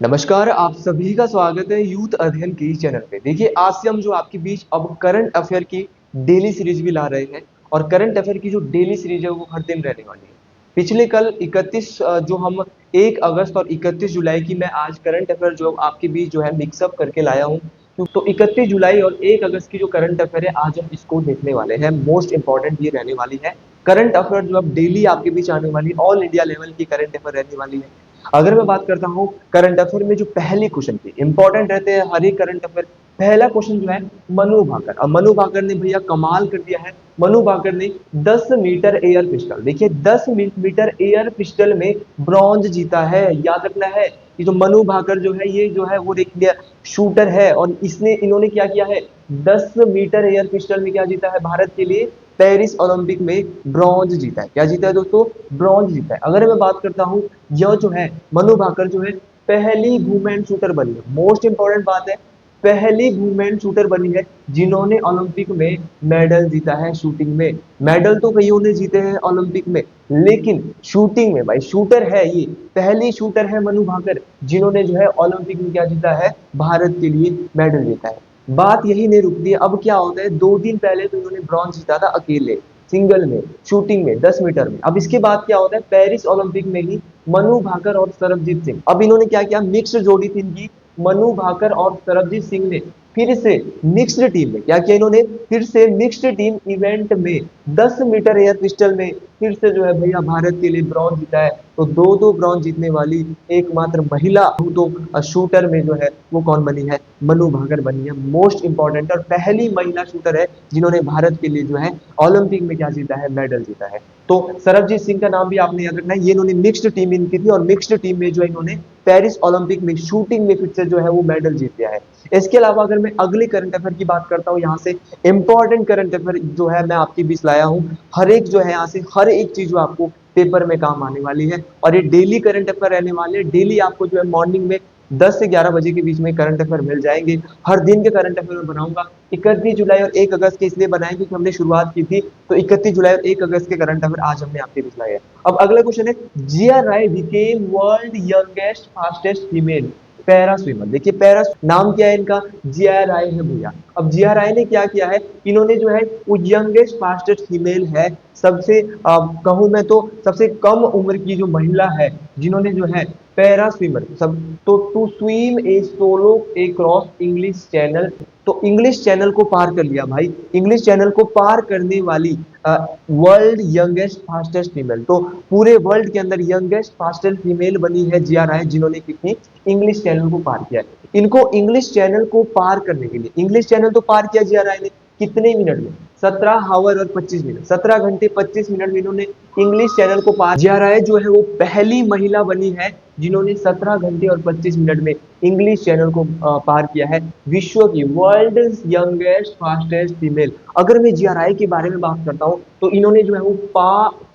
नमस्कार, आप सभी का स्वागत है यूथ अध्ययन की चैनल पे। देखिए, आज से हम जो आपके बीच अब करंट अफेयर की डेली सीरीज भी ला रहे हैं और करंट अफेयर की जो डेली सीरीज है वो हर दिन रहने वाली है। पिछले कल 31 जो हम 1 अगस्त और 31 जुलाई की मैं आज करंट अफेयर जो आपके बीच जो है मिक्सअप करके लाया हूँ। तो 31 जुलाई और 1 अगस्त की जो करंट अफेयर है आज हम इसको देखने वाले हैं। मोस्ट इंपॉर्टेंट ये रहने वाली है। करंट अफेयर जो अब डेली आपके बीच आने वाली ऑल इंडिया लेवल की करंट अफेयर रहने वाली है। अगर मैं बात करता हूँ करंट अफेयर में जो पहली क्वेश्चन की इंपॉर्टेंट रहते हैं हर एक करंट अफेयर। पहला क्वेश्चन जो है मनु भाकर। अब मनु भाकर ने भैया कमाल कर दिया है। मनु भाकर ने 10 मीटर एयर पिस्टल, देखिए 10 मीटर एयर पिस्टल में ब्रॉन्ज जीता है। याद रखना है कि जो मनु भाकर जो है ये जो है वो देख लिया शूटर है और इसने इन्होंने क्या किया है 10 मीटर एयर पिस्टल में क्या जीता है भारत के लिए पेरिस ओलंपिक में ब्रॉन्ज जीता है। क्या जीता है दोस्तों? ब्रॉन्ज जीता है। अगर मैं बात करता हूँ यह जो है मनु भाकर जो है पहली वुमेन शूटर बनी है। मोस्ट इंपॉर्टेंट बात है, पहली वुमेन शूटर बनी है जिन्होंने ओलंपिक में मेडल जीता है शूटिंग में। मेडल तो कईयों ने जीते हैं ओलंपिक में, लेकिन शूटिंग में भाई शूटर है ये, पहली शूटर है मनु भाकर जिन्होंने जो है ओलंपिक में क्या जीता है भारत के लिए मेडल जीता है। बात यही नहीं रुकती है। अब क्या होता है 2 दिन पहले तो इन्होंने ब्रॉन्ज जीता था अकेले सिंगल में शूटिंग में 10 मीटर में। अब इसके बाद क्या होता है पेरिस ओलंपिक में ही मनु भाकर और सरबजीत सिंह, अब इन्होंने क्या किया मिक्स्ड जोड़ी थी इनकी। मनु भाकर और सरबजीत सिंह ने फिर से मिक्स्ड टीम में क्या किया इन्होंने, फिर से मिक्स्ड टीम इवेंट में 10 मीटर एयर पिस्टल में फिर से जो है भैया भारत के लिए ब्रॉन्ज जीता है। तो दो दो ब्रॉन्ज जीतने वाली एकमात्र महिला तो शूटर में जो है वो कौन बनी है, मनु भाकर बनी है। मोस्ट इंपॉर्टेंट और पहली महिला शूटर है जिन्होंने भारत के लिए जो है ओलंपिक में क्या जीता है मेडल जीता है। तो सरबजीत सिंह का नाम भी आपने याद रखना है। ये इन्होंने मिक्स्ड टीम इनकी थी और मिक्स्ड टीम में जो है इन्होंने पेरिस ओलंपिक में शूटिंग में फिर से जो है वो मेडल जीत गया है। इसके अलावा अगर मैं अगले करंट अफेयर की बात करता हूँ यहाँ से इंपॉर्टेंट करंट अफेयर जो है मैं आपके बीच लाया हूँ। हर एक जो है यहाँ से हर एक चीज जो आपको पेपर में काम आने वाली है और ये डेली करंट अफेयर रहने वाले हैं। डेली आपको जो है मॉर्निंग में 10 से 11 बजे के बीच में करंट अफेयर मिल जाएंगे। हर दिन के करंट अफेयर में बनाऊंगा। 31 जुलाई और 1 अगस्त के इसलिए बनाए क्योंकि हमने शुरुआत की थी, तो 31 जुलाई और 1 अगस्त के करंट अफेयर आज हमने आपके बीच लाए हैं। अब अगला क्वेश्चन है Jiya Rai became world youngest fastest female para swimmer. देखिए पैरा नाम क्या है इनका, जिया राय है भैया। अब जिया राय ने क्या किया है, इन्होंने जो है वो यंगेस्ट फास्टेस्ट फीमेल है, सबसे कहूं मैं तो सबसे कम उम्र की जो महिला है जिन्होंने जो है पैरा स्विमर सब तो to swim a solo across English Channel, तो इंग्लिश चैनल को पार कर लिया भाई। इंग्लिश चैनल को पार करने वाली वर्ल्ड यंगेस्ट फास्टेस्ट फीमेल, तो पूरे वर्ल्ड के अंदर यंगेस्ट फास्टेस्ट फीमेल बनी है जिया राय जिन्होंने कितनी इंग्लिश चैनल को पार किया है। इनको इंग्लिश चैनल को पार करने के लिए इंग्लिश चैनल तो पार किया जिया राय ने कितने मिनट में, 17 आवर और 25 मिनट, 17 घंटे 25 मिनट में इन्होंने इंग्लिश चैनल को पार। जिया राय जो है वो पहली महिला बनी है जिन्होंने 17 घंटे और 25 मिनट में इंग्लिश चैनल को पार किया है। विश्व की वर्ल्ड यंगेस्ट फास्टेस्ट फीमेल। अगर मैं जिया राय के बारे में बात करता हूँ तो इन्होंने जो है वो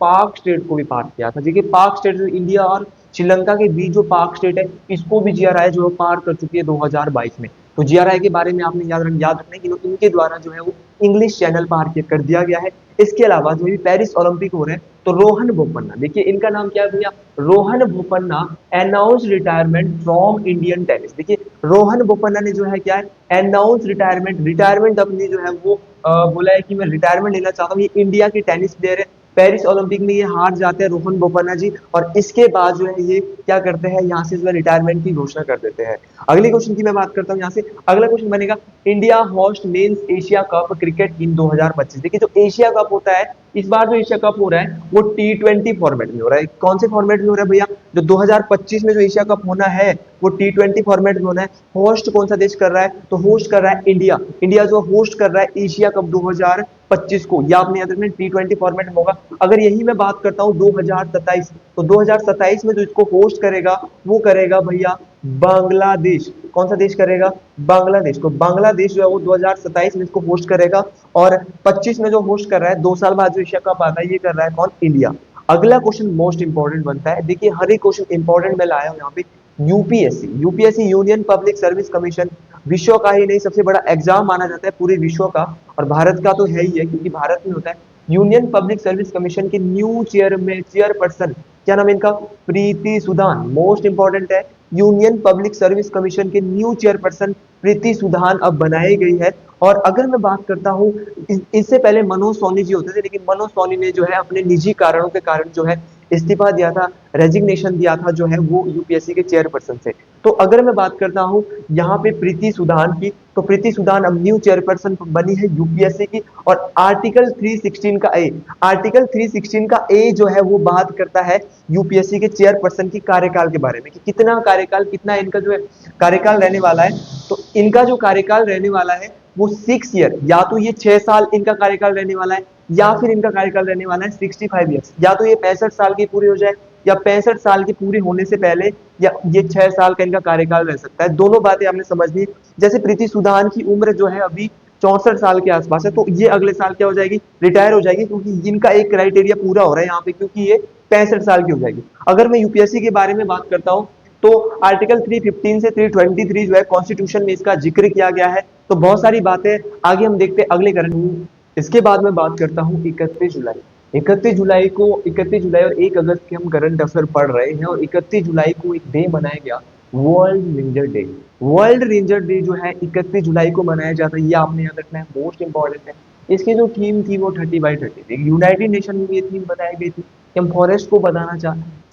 पाक स्टेट को भी पार किया था। देखिए पाक स्टेट जो इंडिया और श्रीलंका के बीच जो पाक स्टेट है इसको भी जिया राय जो है पार कर चुकी है 2022 में। तो जिया राय के बारे में आपने याद रखना है कि इनके द्वारा जो है वो इंग्लिश चैनल पार कर दिया गया है। इसके अलावा जो भी पेरिस ओलंपिक हो रहे हैं तो रोहन बोपन्ना, देखिए इनका नाम क्या है भैया, Rohan Bopanna announce retirement from Indian tennis. देखिए रोहन बोपन्ना ने जो है क्या है अनाउंस रिटायरमेंट अपनी जो है वो बोला है कि मैं रिटायरमेंट लेना चाहता हूँ। ये इंडिया के टेनिस प्लेयर है। पेरिस ओलंपिक में ये हार जाते हैं रोहन बोपन्ना जी और इसके बाद जो है ये क्या करते हैं यहाँ से जो है रिटायरमेंट की घोषणा कर देते हैं। अगले क्वेश्चन की मैं बात करता हूँ यहाँ से। अगला क्वेश्चन बनेगा India host men's Asia Cup cricket in 2025। देखिए जो एशिया कप होता है इस बार जो एशिया कप हो रहा है वो T20 फॉर्मेट में हो रहा है। कौन से फॉर्मेट में हो रहा है भैया, जो 2025 में जो एशिया कप होना है वो T20 फॉर्मेट में होना है। होस्ट कौन सा देश कर रहा है, तो होस्ट कर रहा है इंडिया। इंडिया जो होस्ट कर रहा है एशिया कप 2025 को, या आपने याद रखना T20 फॉर्मेट में होगा। अगर यही मैं बात करता हूँ 2027, तो 2027 में जो इसको होस्ट करेगा वो करेगा भैया बांग्लादेश। कौन सा देश करेगा, बांग्लादेश। तो बांग्लादेश जो है वो 2027 में इसको होस्ट करेगा और 25 में जो होस्ट कर रहा है 2 साल बाद जो एशिया कप आता है ये कर रहा है कौन, इंडिया। अगला क्वेश्चन मोस्ट इंपॉर्टेंट बनता है। देखिए हर एक क्वेश्चन इंपॉर्टेंट मैं लाया हूं यहाँ पे। UPSC union public service commission विश्व का ही नहीं सबसे बड़ा एग्जाम माना जाता है पूरे विश्व का, और भारत का तो है ही है क्योंकि भारत में होता है। यूनियन पब्लिक सर्विस कमीशन के न्यू चेयरपर्सन क्या नाम है इनका? प्रीति सुदान, मोस्ट इंपॉर्टेंट है। यूनियन पब्लिक सर्विस कमीशन के न्यू चेयरपर्सन प्रीति सुदान अब बनाई गई है। और अगर मैं बात करता हूँ, इससे पहले मनोज सोनी जी होते थे, लेकिन मनोज सोनी ने जो है अपने निजी कारणों के कारण जो है इस्तीफा दिया था, रेजिग्नेशन दिया था जो है वो यूपीएससी के चेयरपर्सन से। तो अगर मैं बात करता हूँ यहाँ पे प्रीति सुदान की, तो प्रीति सुदान अब न्यू चेयरपर्सन बनी है यूपीएससी की। और आर्टिकल 316 का ए, आर्टिकल 316 का ए जो है वो बात करता है यूपीएससी के चेयरपर्सन की कार्यकाल के बारे में, कि कितना कार्यकाल, कितना इनका जो है कार्यकाल रहने वाला है। तो इनका जो कार्यकाल रहने वाला है वो 6 ईयर, या तो ये 6 साल इनका कार्यकाल रहने वाला है, या फिर इनका कार्यकाल रहने वाला है 65 ईयर्स, या तो ये 65 साल की पूरी हो जाए, या 65 साल की पूरी होने से पहले, या ये 6 साल का इनका कार्यकाल रह सकता है। दोनों बातें आपने समझ ली। जैसे प्रीति सुदान की उम्र जो है अभी 64 साल के आसपास है, तो ये अगले साल क्या हो जाएगी? रिटायर हो जाएगी, क्योंकि इनका एक क्राइटेरिया पूरा हो रहा है यहाँ पे, क्योंकि ये 65 साल की हो जाएगी। अगर मैं यूपीएससी के बारे में बात करता हूँ, तो आर्टिकल 315 से 323 जो है कॉन्स्टिट्यूशन में इसका जिक्र किया गया है। तो बहुत सारी बातें आगे हम देखते हैं अगले करंट। इसके बाद मैं बात करता हूँ 31 जुलाई। 31 जुलाई और 1 अगस्त के हम करंट अफेयर पढ़ रहे हैं, और 31 जुलाई को एक डे मनाया गया, world ranger day. World ranger day जो है 31 जुलाई को मनाया जाता है, ये आपने याद रखना है, मोस्ट इंपॉर्टेंट है। इसकी जो थीम थी वो 30/30 थी। यूनाइटेड नेशन में ये थीम बताई गई थी कि हम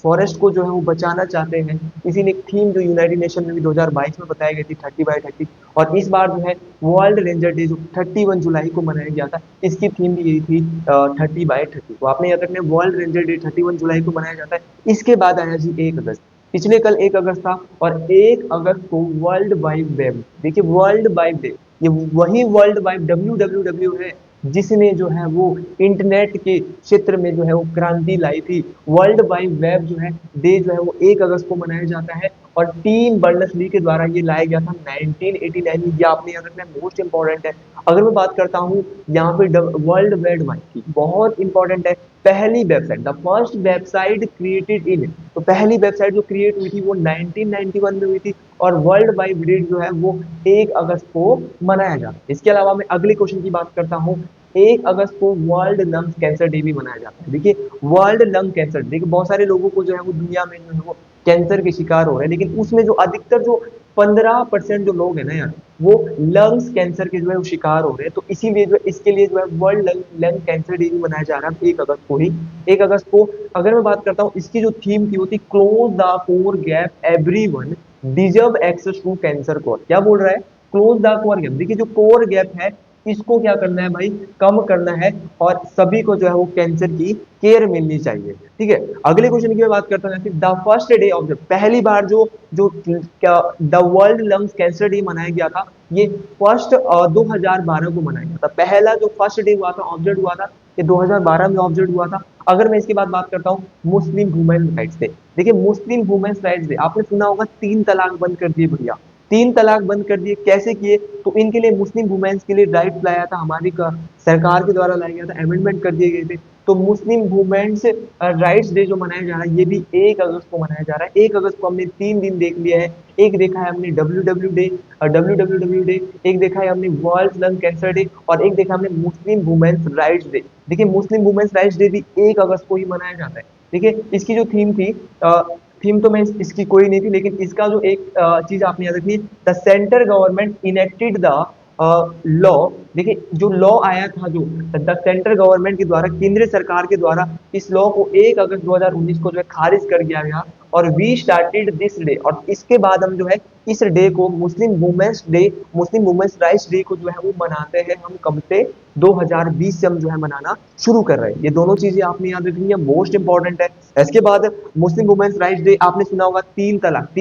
फॉरेस्ट को जो है वो बचाना चाहते हैं। इसी ने एक थीम जो यूनाइटेड नेशन में भी 2022 में बताई गई थी, 30/30। और इस बार जो है वर्ल्ड रेंजर डे जो 31 जुलाई को मनाया गया था, इसकी थीम भी यही थी, 30/30। तो आपने याद रखना है, वर्ल्ड रेंजर डे 31 जुलाई को मनाया जाता है। इसके बाद आया जी 1 अगस्त। पिछले कल 1 अगस्त था, और 1 अगस्त को वर्ल्ड वाइड वेब, देखिए वर्ल्ड वाइड डे, ये वही वर्ल्ड वाइड WWW है जिसने जो है वो इंटरनेट के क्षेत्र में जो है वो क्रांति लाई थी। वर्ल्ड वाइड वेब जो है डे जो है वो 1 अगस्त को मनाया जाता है, और टीम बर्नर्स ली के द्वारा ये लाया गया था 1989 में। ये आपने याद रखना है, मोस्ट इंपॉर्टेंट है। अगर मैं बात करता हूँ यहाँ पे वर्ल्ड वाइड वाइड की, बहुत इंपॉर्टेंट है। पहली website, the first website created in, तो पहली वेबसाइट जो क्रिएट हुई थी वो 1991 में हुई थी, और वर्ल्ड वाइड डे जो है वो 1 अगस्त को मनाया जाता है। इसके अलावा मैं अगले क्वेश्चन की बात करता हूँ। 1 अगस्त को वर्ल्ड लंग कैंसर डे भी मनाया जाता है। देखिए वर्ल्ड लंग कैंसर, देखिए बहुत सारे लोगों को जो है वो दुनिया में जो है वो कैंसर के शिकार हो रहे हैं, लेकिन उसमें जो अधिकतर जो 15% जो लोग हैं ना यार, वो लंग्स कैंसर के जो है वो शिकार हो रहे हैं। तो इसीलिए जो इसके लिए जो है वर्ल्ड लंग कैंसर डे भी मनाया जा रहा है 1 अगस्त को ही। 1 अगस्त को अगर मैं बात करता हूँ, इसकी जो थीम थी वो थी close the core gap, everyone deserve access to cancer core. क्या बोल रहा है? Close the core gap. देखिए जो कोर गैप है, इसको क्या करना है भाई? कम करना है, और सभी को जो है वो कैंसर की केयर मिलनी चाहिए। ठीक है, अगले क्वेश्चन की मैं बात करता हूँ। The first day of the, पहली बार जो जो क्या the world lungs cancer day मनाया गया था, ये फर्स्ट 2012 को मनाया गया था। पहला जो फर्स्ट डे हुआ था, ऑब्जर्व हुआ था, ये 2012 में ऑब्जर्व हुआ था। अगर मैं इसके बाद बात करता हूँ मुस्लिम वुमेन राइट्स डे। देखिए मुस्लिम वुमेन राइट्स डे, आपने सुना होगा 3 तलाक बंद कर दिए भैया, 3 तलाक बंद कर दिए। कैसे किए? तो इनके लिए, मुस्लिम वुमेन्स के लिए राइट्स लाया था, हमारी सरकार के द्वारा लाया गया था, अमेंडमेंट कर दिए गए थे। तो मुस्लिम वुमेन्स राइट्स डे जो मनाया जा रहा है, ये भी 1 अगस्त को मनाया जा रहा है। 1 अगस्त को हमने 3 दिन देख लिया है। एक देखा है हमने WWW डे, एक देखा है हमने वर्ल्ड लंग कैंसर डे, और एक देखा हमने मुस्लिम वुमेन्स राइट्स डे। देखिए मुस्लिम वुमेन्स राइट्स डे भी 1 अगस्त को ही मनाया जाता है। देखिए इसकी जो थीम थी, थीम तो मैं इसकी कोई नहीं थी, लेकिन इसका जो एक चीज आपने याद रखनी, the centre government enacted the law. देखिए जो लॉ आया था, जो द सेंट्रल गवर्नमेंट के द्वारा, केंद्र सरकार के द्वारा, इस लॉ को 1 अगस्त 2019 को जो है खारिज कर दिया गया, और वी स्टार्टेड दिस डे, और इसके बाद हम जो है इस डे को मुस्लिम वुमेन्स डे, मुस्लिम वुमेन्स राइट्स डे को जो है वो मनाते हैं। हम कब से? 2020 से हम जो है मनाना शुरू कर रहे हैं। ये दोनों चीजें आपने याद रखनी है, मोस्ट इंपॉर्टेंट है। इसके बाद मुस्लिम वुमेन्स राइट्स डे, आपने सुना होगा 3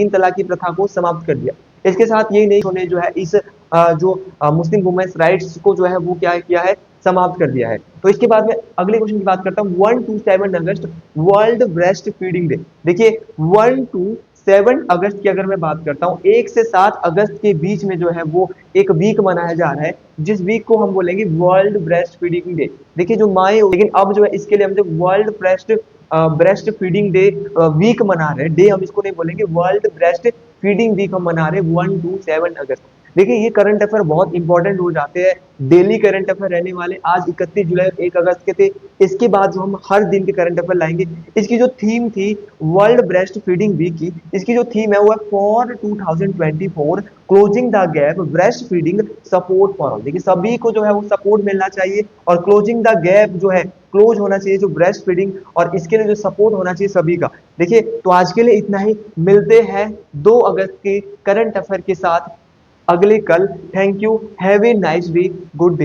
तलाक की प्रथा को समाप्त कर दिया। इसके साथ ये नहीं होने जो है इस जो मुस्लिम वुमेन्स राइट्स को जो है वो क्या किया है? समाप्त कर दिया है। तो इसके बाद में अगले क्वेश्चन की बात करता हूँ। 1 to 7 August world breastfeeding day. देखिए 1 to 7 अगस्त की अगर मैं बात करता हूँ, 1 से 7 अगस्त के बीच में जो है वो एक वीक मनाया जा रहा है, जिस वीक को हम बोलेंगे वर्ल्ड ब्रेस्ट फीडिंग डे। देखिए जो माए, लेकिन अब जो है इसके लिए हम जो world breastfeeding day week मना रहे हैं, डे हम इसको नहीं बोलेंगे, वर्ल्ड ब्रेस्ट फीडिंग वीक हम मना रहे हैं 1 to 7 अगस्त। देखिए ये करंट अफेयर बहुत इंपॉर्टेंट हो जाते हैं, डेली करंट अफेयर रहने वाले। आज 31 जुलाई और 1 अगस्त के थे। इसके बाद जो हम हर दिन के करंट अफेयर लाएंगे। इसकी जो थीम थी वर्ल्ड ब्रेस्ट फीडिंग वीक की, इसकी जो थीम है वो है for 2024 closing the gap breast feeding support for all. देखिए सभी को जो है वो सपोर्ट मिलना चाहिए, और क्लोजिंग द गैप जो है क्लोज होना चाहिए जो ब्रेस्ट फीडिंग, और इसके लिए जो सपोर्ट होना चाहिए सभी का। देखिए तो आज के लिए इतना ही, मिलते हैं 2 अगस्त के करंट अफेयर के साथ अगले कल। Thank you, have a nice day, good day.